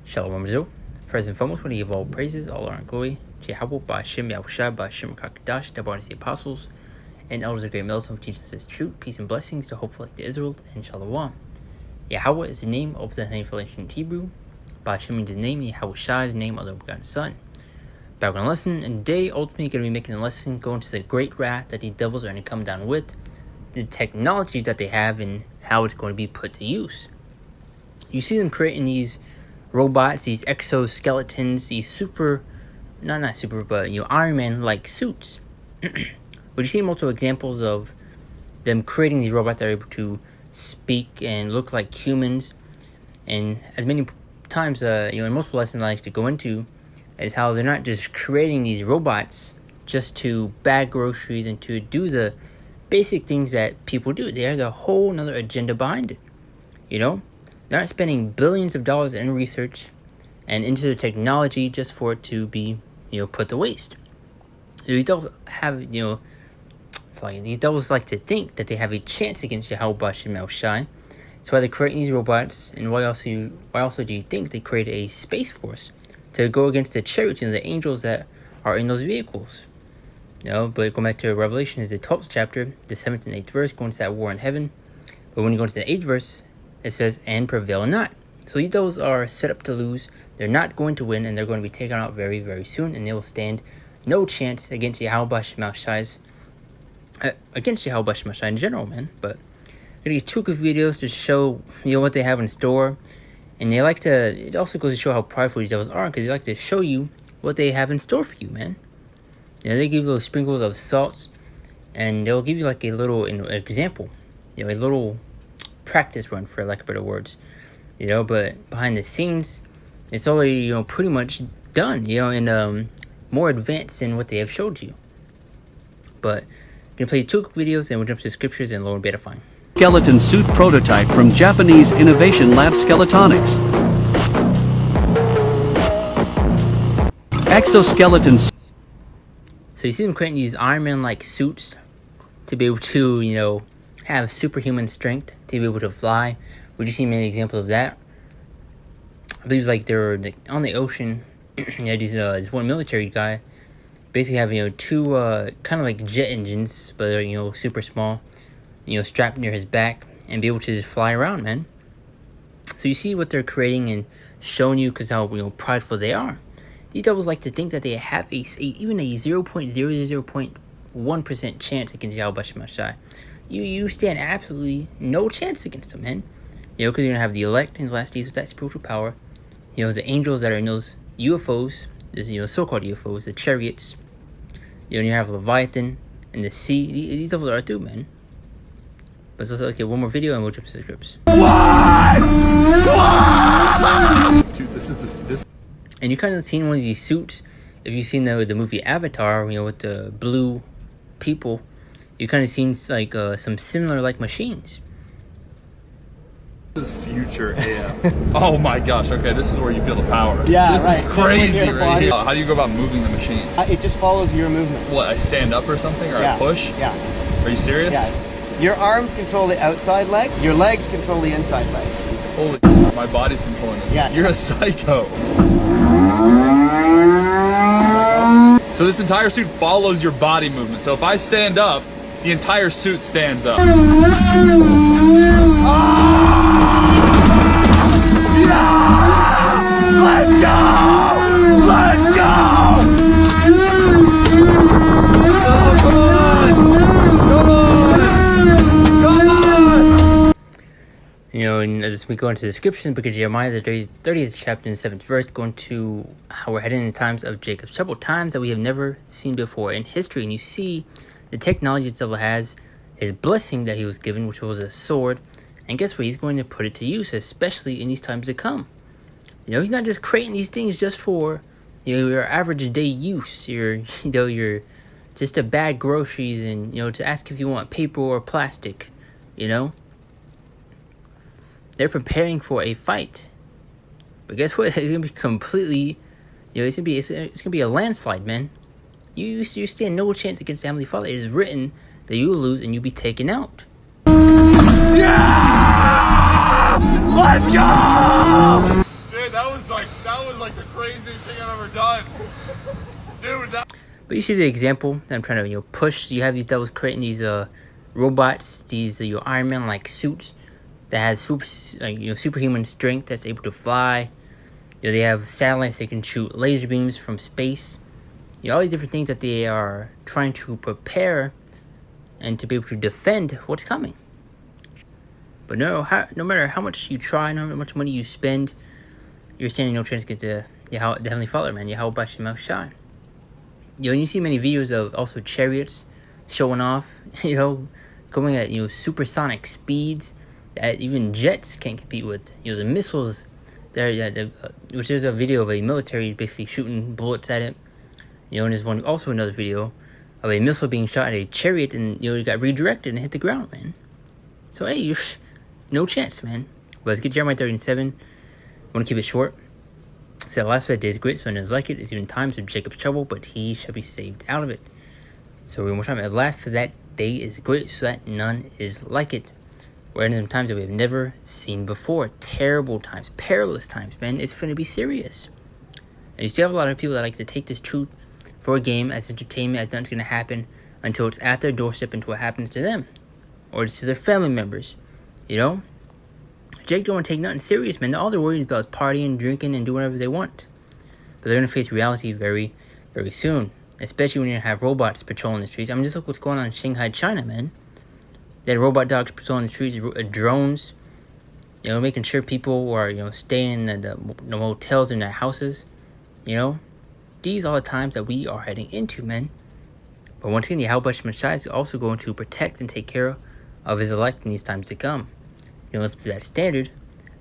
Shalom Brazil. First and foremost, we give all praises, all honor and glory to Yahweh, Ba'Shem, Yahushua, Ba'Shem, Kakadash, the Barnes, the Apostles, and elders of great milestone who teach us this truth, peace, and blessings to hopeful like the Israel, and Shalom. Yahweh is the name of the name for ancient Hebrew. Ba'Shem means the name, Yahushua is the name of the begotten Son. Background lesson, and today, ultimately, going to be making a lesson going to the great wrath that the devils are going to come down with, the technology that they have, and how it's going to be put to use. You see them creating these robots, these exoskeletons, these Iron Man-like suits. But you see multiple examples of them creating these robots that are able to speak and look like humans. And as many times, in multiple lessons I like to go into, is how they're not just creating these robots just to bag groceries and to do the basic things that people do. There's a whole nother agenda behind it. They're not spending billions of dollars in research and into the technology just for it to be, put to waste. These devils have, these devils like to think that they have a chance against Yahweh Ba'Shem Yahushai. That's why they're creating these robots, and why also do you think they create a space force to go against the chariots, the angels that are in those vehicles? But going back to Revelation, is the 12th chapter, the 7th and 8th verse, going to that war in heaven. But when you go into the 8th verse, it says, and prevail not. So these devils are set up to lose. They're not going to win, and they're going to be taken out very, very soon, and they will stand no chance against Yahweh Ba'Shem Yahushai, in general, man. But I'm going to get two quick videos to show, what they have in store. And they like to, it also goes to show how prideful these devils are, because they like to show you what they have in store for you, man. They give you little sprinkles of salt, and they'll give you like a little example, a little practice run, for lack of better words, but behind the scenes, it's already, pretty much done, and more advanced than what they have showed you. But I'm going to play two quick videos, and we'll jump to the scriptures and Lord be edifying. Skeleton suit prototype from Japanese Innovation Lab Skeletronics. Exoskeleton. So you see them creating these Iron Man-like suits to be able to, have superhuman strength, to be able to fly. Would you see many examples of that? I believe it's like they're on the ocean. This one military guy basically have two kind of like jet engines, but they're super small, strapped near his back, and be able to just fly around, man. So you see what they're creating and showing you, because how prideful they are. These devils like to think that they have even a 0.001% chance against Yahweh Ba'Shem Yahushai. You stand absolutely no chance against them, man. Because you're going to have the elect in the last days with that spiritual power. The angels that are in those UFOs, so-called UFOs, the chariots. You have Leviathan and the sea. These devils are through, man. But let's okay, one more video and we'll jump to the scripts. What? Dude, this. And you kind of seen one of these suits. If you've seen the movie Avatar, with the blue people, you kind of seen like some similar like machines. This is future AF. Oh my gosh, okay, this is where you feel the power. Yeah, this right. is crazy right here. Body. How do you go about moving the machine? It just follows your movement. What, I stand up or something, or Yeah. I push? Yeah. Are you serious? Yeah. Your arms control the outside leg. Your legs control the inside legs. Holy, my body's controlling this. Yeah. You're a psycho. So this entire suit follows your body movement. So if I stand up, the entire suit stands up. Let's go! Let's go! Come on! And as we go into the description, book of Jeremiah, the 30th chapter and 7th verse, going to how we're heading in the times of Jacob's trouble, times that we have never seen before in history. And you see the technology the devil has, his blessing that he was given, which was a sword. And guess what? He's going to put it to use, especially in these times to come. He's not just creating these things just for, your average day use. Your just to bag groceries and, to ask if you want paper or plastic, They're preparing for a fight. But guess what? It's going to be completely, it's going to be a landslide, man. You stand no chance against the Heavenly Father. It is written that you will lose and you'll be taken out. Yeah! Let's go! Dude, that was like the craziest thing I've ever done. Dude, that... But you see the example that I'm trying to push. You have these devils creating these robots, these Iron Man like suits that has superhuman strength that's able to fly. They have satellites that can shoot laser beams from space. All these different things that they are trying to prepare and to be able to defend what's coming. But no matter how much you try, no matter how much money you spend, you're standing no chance to get the Heavenly Father, man. Yahweh Shem Shai. You see many videos of also chariots showing off, going at supersonic speeds that even jets can't compete with. The missiles there, which there's a video of a military basically shooting bullets at it. And there's also another video of a missile being shot at a chariot, and it got redirected and hit the ground, man. So hey, you're no chance, man. But let's get Jeremiah 37. I want to keep it short. So the last 5 days great, so none is like it. It's even times of Jacob's trouble, but he shall be saved out of it. So one more time, the last for that day is great, so that none is like it. We're in some times that we have never seen before. Terrible times, perilous times, man. It's going to be serious. And you still have a lot of people that like to take this truth for a game, as entertainment, as nothing's going to happen until it's at their doorstep, until it happens to them. Or to their family members, Jake don't want to take nothing serious, man. All they're worried about is partying, drinking, and doing whatever they want. But they're going to face reality very, very soon. Especially when you have robots patrolling the streets. I mean, just look what's going on in Shanghai, China, man. They had robot dogs patrolling the streets, drones, making sure people are, staying in the motels in their houses, These are the times that we are heading into, man. But once again, Yahweh Shem Shai is also going to protect and take care of his elect in these times to come. Live to that standard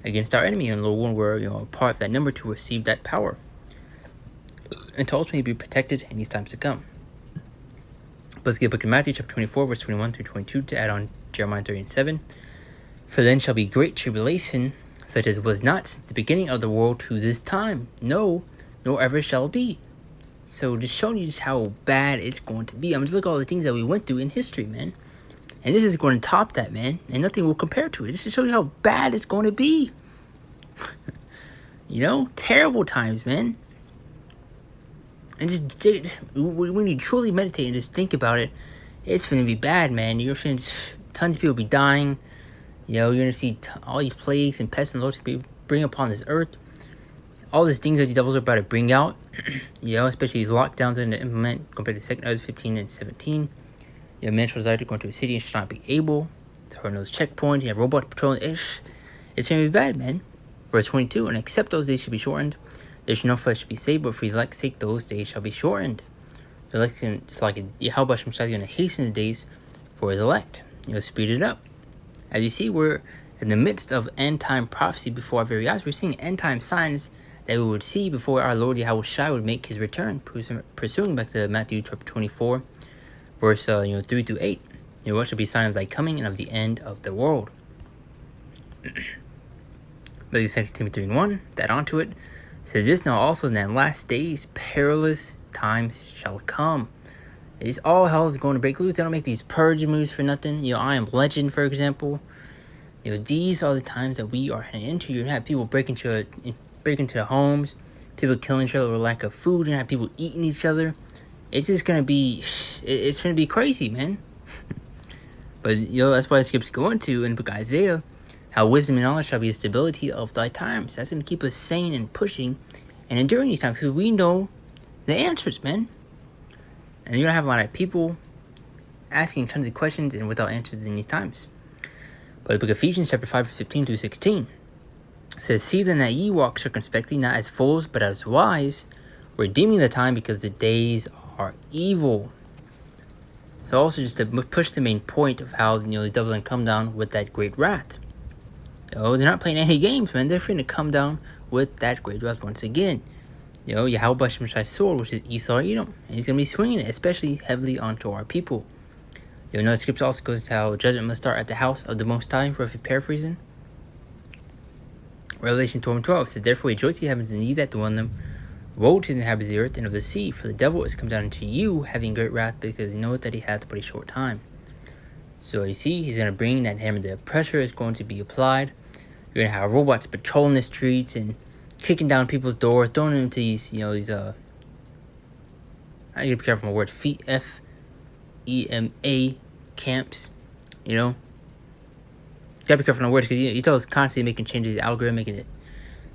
against our enemy, and Lord, we're a part of that number to receive that power, and to ultimately be protected in these times to come. But let's get book of Matthew chapter 24 verse 21 through 22 to add on Jeremiah 37. For then shall be great tribulation, such as was not since the beginning of the world to this time, no, nor ever shall be. So just showing you just how bad it's going to be. I'm just looking at all the things that we went through in history, man. And this is going to top that, man. And nothing will compare to it. Just to show you how bad it's going to be. Terrible times, man. And just, when you truly meditate and just think about it, it's going to be bad, man. You're going to tons of people be dying. You're going to see all these plagues and pests and lords be bring upon this earth. All these things that the devils are about to bring out. Especially these lockdowns they're going to implement compared to 2 Ezra 15 and 17. Men shall desire to go into a city and shall not be able. There are those checkpoints. You have robots patrolling. It's going to be bad, man. Verse 22. And except those days should be shortened, there shall no flesh be saved, but for his elect's sake those days shall be shortened. So just like Yahweh Shem Shai is going to hasten the days for his elect. Speed it up. As you see, we're in the midst of end time prophecy before our very eyes. We're seeing end time signs that we would see before our Lord Yahweh Shai would make his return. Pursuing back to Matthew chapter 24. Verse 3 through 8. What shall be sign of thy coming and of the end of the world? But 2 Timothy 3:1, that onto it, says this, now also in that last days perilous times shall come. It's all hell is going to break loose. They don't make these purge moves for nothing. I Am Legend, for example. These are the times that we are heading into. You're gonna have people break into the homes, people killing each other with lack of food, and have people eating each other. It's just gonna be, it's gonna be crazy, man. But that's why it keeps going to in the book of Isaiah, how wisdom and knowledge shall be the stability of thy times. That's gonna keep us sane and pushing and enduring these times, because we know the answers, man. And you're gonna have a lot of people asking tons of questions and without answers in these times. But the book of Ephesians chapter 5 verse 15 through 16 says, see then that ye walk circumspectly, not as fools but as wise, redeeming the time, because the days are evil. So also just to push the main point of how the devil can come down with that great wrath. They're not playing any games, man. They're free to come down with that great wrath once again. Yahweh Shem Shai's sword, which is Esau Edom, and he's gonna be swinging it, especially heavily onto our people. The scripture also goes to how judgment must start at the house of the Most High, roughly paraphrasing. Revelation 12 says, therefore rejoice, ye heavens, and ye that dwell in them. Woe to the inhabitants of the earth and of the sea, for the devil is come down unto you, having great wrath, because he knoweth that he hath but a short time. So you see, he's going to bring that hammer. The pressure is going to be applied. You're going to have robots patrolling the streets, and kicking down people's doors, throwing them into these, you know, these I gotta be careful with my word, FEMA camps, you know. Gotta be careful with my words, because you tell us constantly making changes to the algorithm, making it,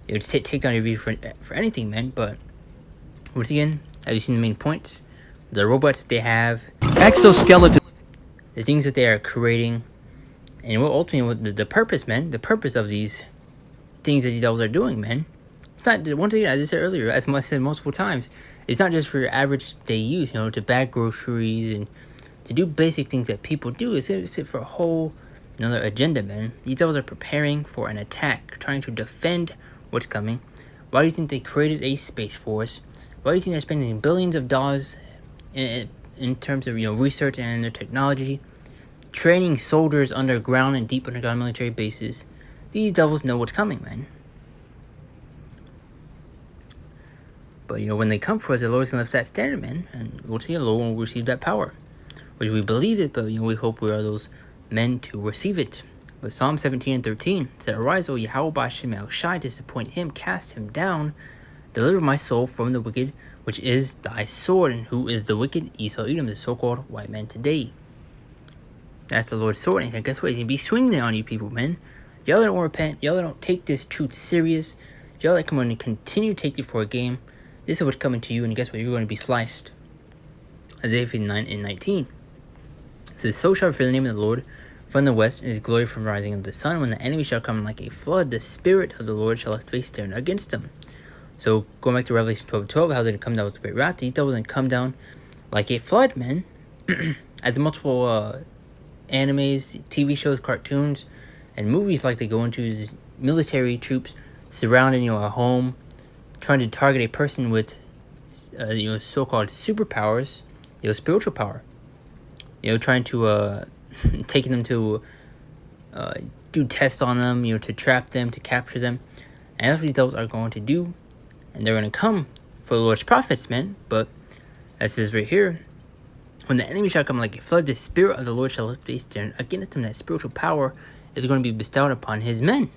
you know, just take down your view for anything, man. But once again, as you've seen the main points, the robots that they have, Exoskeleton. the things that they are creating, and what ultimately the purpose, man, the purpose of these things that these devils are doing, man. It's not, once again, as I said earlier, as I said multiple times, it's not just for your average day use, you know, to bag groceries and to do basic things that people do. It's for a whole another agenda, man. These devils are preparing for an attack, trying to defend what's coming. Why do you think they created a space force? Why do you think they're spending billions of dollars in terms of, you know, research and their technology, training soldiers underground and deep underground military bases? These devils know what's coming, man. But, you know, when they come for us, the Lord's going to lift that standard, man. And we'll see the Lord will receive that power. Which we believe it, but, you know, we hope we are those men to receive it. But Psalm 17:13 said, "Arise, O Yahweh Ba'ashem El Shai, disappoint him, cast him down. Deliver my soul from the wicked, which is thy sword." And who is the wicked? Esau Edom, the so-called white man today. That's the Lord's sword. And guess what? He's going to be swinging it on you people, man. Y'all that don't repent, y'all that don't take this truth serious, y'all that come on and continue to take it for a game, this is what's coming to you, and guess what? You're going to be sliced. Isaiah 59:19 says, "So shall fear the name of the Lord from the west, and his glory from the rising of the sun. When the enemy shall come like a flood, the spirit of the Lord shall lift a standard against them." So going back to Revelation 12:12, how did it come down with great wrath? These devils didn't come down like a flood, man. As multiple animes, TV shows, cartoons, and movies like they go into, is military troops surrounding, you know, a home, trying to target a person with, you know, so-called superpowers, you know, spiritual power. You know, trying to taking them to do tests on them, you know, to trap them, to capture them, and that's what these devils are going to do, and they're going to come for the Lord's prophets, man. But as it says right here, when the enemy shall come like a flood, the spirit of the Lord shall lift a standard against them. That spiritual power is going to be bestowed upon his men.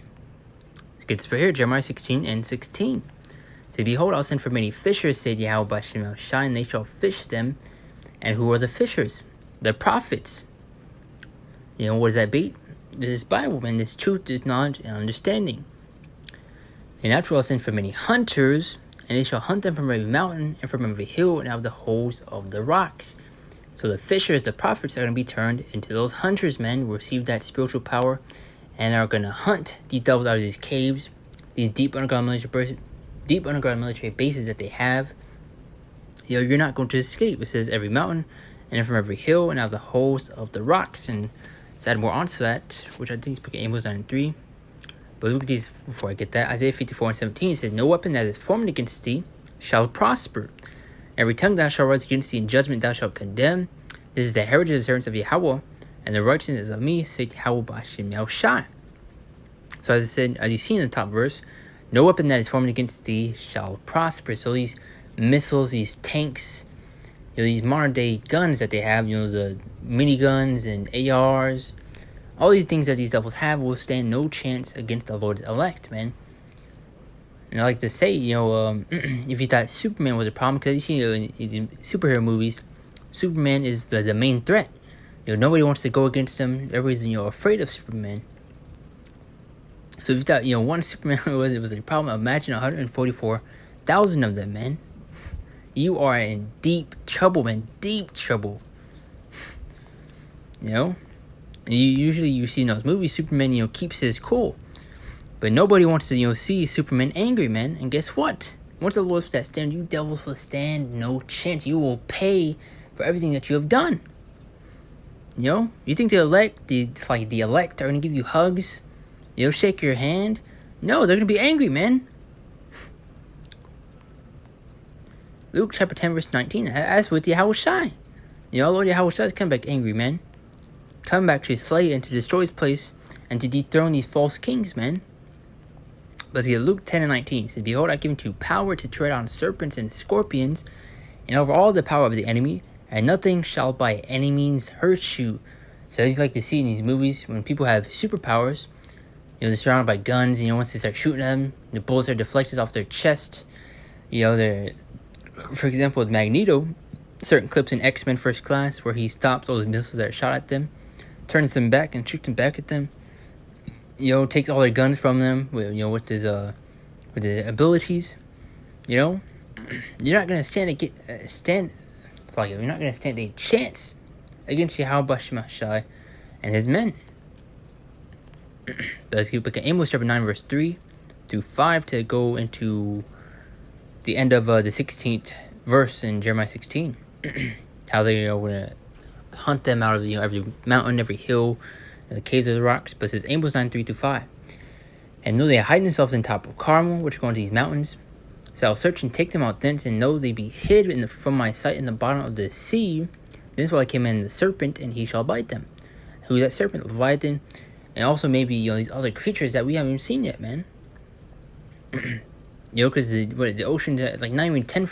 It gets right here, Jeremiah 16:16. Say, "Behold, I'll send for many fishers, said Yahweh Ba'ashem El Shai, and they shall fish them." And who are the fishers? The prophets. You know, what does that be? This is Bible, man. This truth, this knowledge, and understanding. "And after I'll send for many hunters, and they shall hunt them from every mountain and from every hill and out of the holes of the rocks." So the fishers, the prophets, are going to be turned into those hunters, men, who receive that spiritual power and are going to hunt these devils out of these caves, these deep underground military bases that they have. You know, you're not going to escape. It says every mountain and from every hill and out of the holes of the rocks. And let's add more onto that, which I think is putting Amos 9:3. But look at these before I get that. Isaiah 54:17 says, "No weapon that is formed against thee shall prosper. Every tongue thou shalt rise against thee in judgment thou shalt condemn. This is the heritage of the servants of Yahweh, and the righteousness of me, saith Yahweh Ba'ashem El Shai." So as I said, as you see in the top verse, no weapon that is formed against thee shall prosper. So these missiles, these tanks, you know, these modern day guns that they have, you know, the miniguns and ARs, all these things that these devils have will stand no chance against the Lord's elect, man. And I like to say, you know, if you thought Superman was a problem, because you know, in superhero movies, Superman is the main threat. You know, nobody wants to go against him. Everybody's, you know, afraid of Superman. So if you thought, you know, one Superman was a problem, imagine 144,000 of them, man. You are in deep trouble, man. Deep trouble. You know? And you see in those movies, Superman, you know, keeps his cool. But nobody wants to, you know, see Superman angry, man. And guess what? Once the Lord that stand, you devils will stand no chance. You will pay for everything that you have done. You know? You think the elect are going to give you hugs? You know, shake your hand? No, they're going to be angry, man. Luke chapter 10 verse 19. As with Yahweh Shai. You know, Lord Yahweh Shai is coming back angry, man. Coming back to slay and to destroy his place and to dethrone these false kings, man. But see, Luke 10:19 says, "Behold, I give unto you power to tread on serpents and scorpions, and over all the power of the enemy, and nothing shall by any means hurt you." So as you like to see in these movies, when people have superpowers, You know, they're surrounded by guns. You know, once they start shooting them, the bullets are deflected off their chest. You know, they're, for example, with Magneto, certain clips in X-Men First Class where he stops all those missiles that are shot at them, turns them back and shoots them back at them. You know, takes all their guns from them. With, you know, with his abilities. You know, you're not gonna stand. It's like you're not gonna stand a chance against Yahweh Shai and his men. Let's keep looking at Amos chapter 9 verse 3 through 5 to go into the end of the 16th verse in Jeremiah 16. How they are gonna hunt them out of every mountain, every hill, the caves of the rocks. But it says Amos 9 3 through 5. And though they hide themselves in top of Carmel, which are going to these mountains, so I'll search and take them out thence, and know they be hid from my sight in the bottom of the sea. This is why I came in the serpent, and he shall bite them. Who is that serpent? Leviathan. And also maybe, these other creatures that we haven't even seen yet, man. Because the ocean, like not even 10,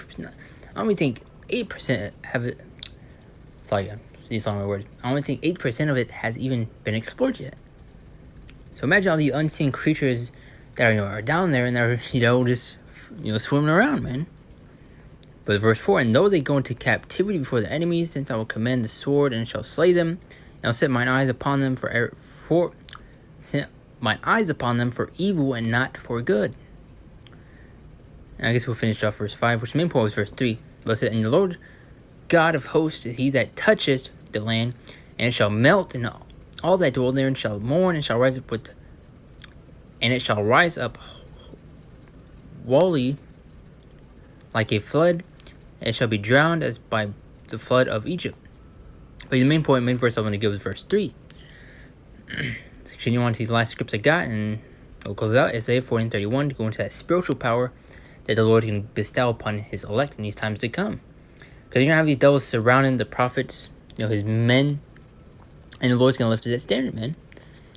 I only think 8% have it. It's like, these are my words. I only think 8% of it has even been explored yet. So imagine all these unseen creatures that are down there and they're, just, swimming around, man. But verse 4, and though they go into captivity before the enemies, since I will command the sword and shall slay them, and I'll set mine eyes upon them set mine eyes upon them for evil and not for good. And I guess we'll finish off verse 5, which the main point was verse 3. But it said, and the Lord God of hosts is he that toucheth the land, and it shall melt, and all that dwell therein shall mourn, and shall rise up wholly like a flood, and it shall be drowned as by the flood of Egypt. But the main verse I want to give is verse 3. Let's continue on to these last scripts I got, and we'll close out Isaiah 40:31 to go into that spiritual power that the Lord can bestow upon his elect in these times to come. Because you're going to have these devils surrounding the prophets, his men, and the Lord's going to lift that standard, man.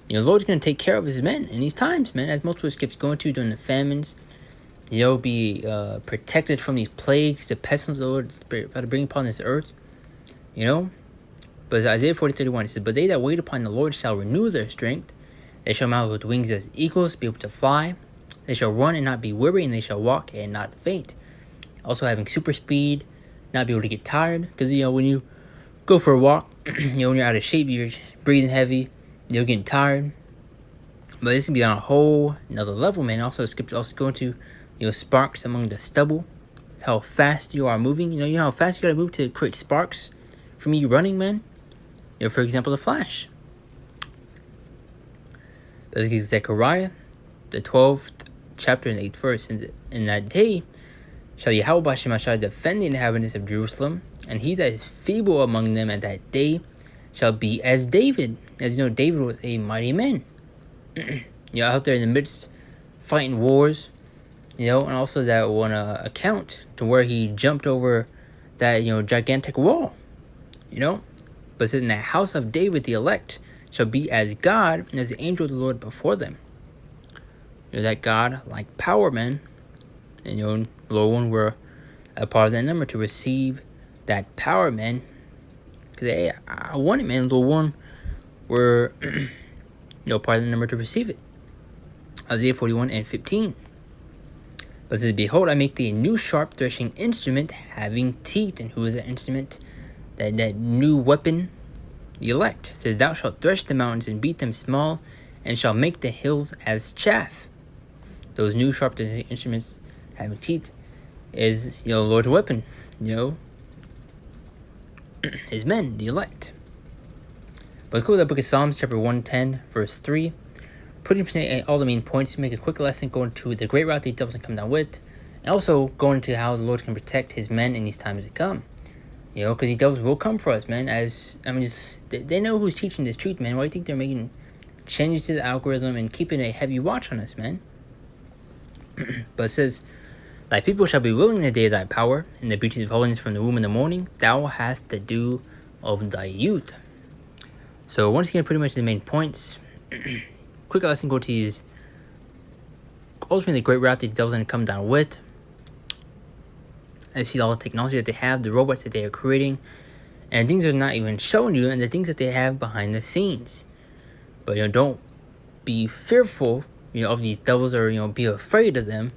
The Lord's going to take care of his men in these times, man, as multiple scripts go into during the famines. Be protected from these plagues, the pestilence the Lord is about to bring upon this earth. But Isaiah 40:31, it says, but they that wait upon the Lord shall renew their strength. They shall mount with wings as eagles, be able to fly. They shall run and not be weary, and they shall walk and not faint. Also having super speed, not be able to get tired. Because, when you go for a walk, when you're out of shape, you're breathing heavy, you're getting tired. But this can be on a whole another level, man. Also, the scriptures also go into, sparks among the stubble. How fast you are moving. You know how fast you gotta move to create sparks from you running, man? For example, the Flash. Let's get Zechariah, the 12th chapter and 8th verse. In that day shall Yahweh Shai defend the inhabitants of Jerusalem, and he that is feeble among them at that day shall be as David. As David was a mighty man. Out there in the midst, fighting wars, and also that one account to where he jumped over that, gigantic wall, But it says, in the house of David, the elect shall be as God and as the angel of the Lord before them. That God like power, man. And Lord one were a part of that number to receive that power, man. Because hey, I want it, man. Lord one were part of the number to receive it. Isaiah 41:15. But it says, behold, I make thee a new sharp threshing instrument having teeth. And who is that instrument? That new weapon, the elect. It says, thou shalt thresh the mountains and beat them small, and shall make the hills as chaff. Those new sharp threshing instruments having teeth is, Lord's weapon, his men, the elect. But go to the book of Psalms, chapter 110, verse 3. Putting all the main points, make a quick lesson, going to the great route the devils can come down with, and also going into how the Lord can protect his men in these times to come. Because these devils will come for us, man. They know who's teaching this truth, man. Why do you think they're making changes to the algorithm and keeping a heavy watch on us, man? But it says, thy people shall be willing in the day of thy power, and the beauties of holiness from the womb in the morning. Thou hast the dew of thy youth. So once again, pretty much the main points. Quick lesson, go to these. Ultimately, the great route the devil's going to come down with. I see all the technology that they have, the robots that they are creating, and things are not even showing you, and the things that they have behind the scenes. But don't be fearful, of these devils, or be afraid of them.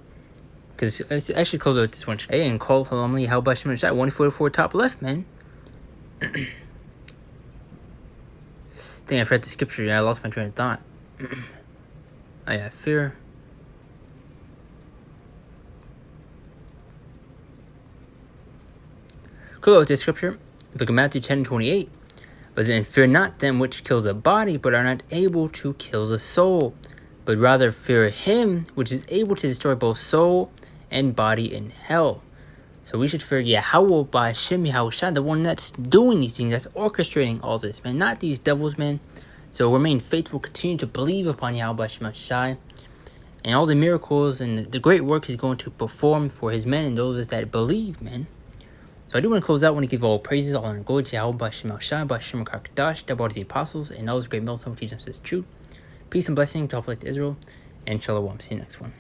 Because let's actually close out this one. Hey, and call Halamli how about Shimon Shai 144 top left, man. I think I read the scripture. Yeah, I lost my train of thought. Oh yeah, fear. Close out this scripture. Look at Matthew 10:28. But then fear not them which kill the body, but are not able to kill the soul, but rather fear him which is able to destroy both soul and body in hell. So we should fear Yahweh by Hashem Yahushua, the one that's doing these things, that's orchestrating all this, man. Not these devils, man. So remain faithful, continue to believe upon Yahweh Shai, and all the miracles and the great work he's going to perform for his men and those that believe, man. So I do want to close out. I want to give all praises, all honor, and glory to Yahweh B'Shem Shai, B'Shem Kakdash, the body of the apostles, and all those great military who teach us this truth. Peace and blessing to all of Israel, and Shalom. See you next one.